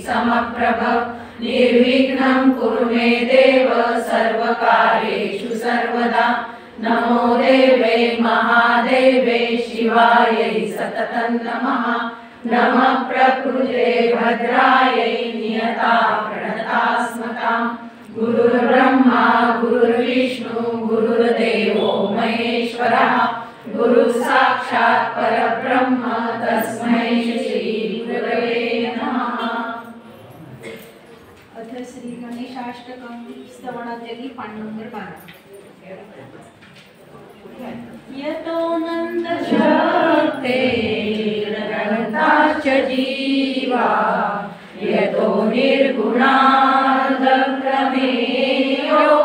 समप्रभ निर्विघ्नं कुरु मे देव सर्वकार्येषु सर्वदा। नमो देवे महादेवे शिवायै सततं नमः। नमः प्रकृते भद्रायै नियता प्रणतास्मतां। गुरुर्ब्रह्मा गुरुर्विष्णु गुरुर्देवो महेश्वरः। गुरुः साक्षात् परब्रह्म तस्मै श्री गुरवे नमः। अथ श्री गणेशाष्टकं स्तवनांजली पान नंबर 12। यतो नंद शक्तिर्गणताश्च जीवा यतो निर्गुणादप्रमेयो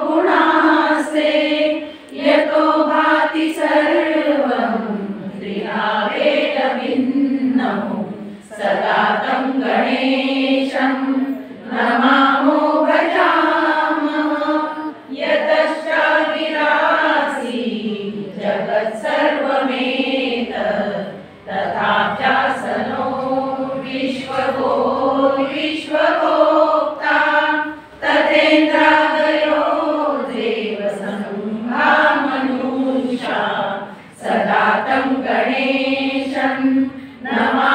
गुणास्ते यतो भाति सर्वं त्रिनावेदभिन्नौ सदा तं गणेशं नमामो भजामः। यतश्च विरासी जगत्सर्वमेतत् तथाप्यासनो विश्वभोक्ता तथेन्द्रादयो देवसंघा मनुष्या सदा तं गणेशं नमामि।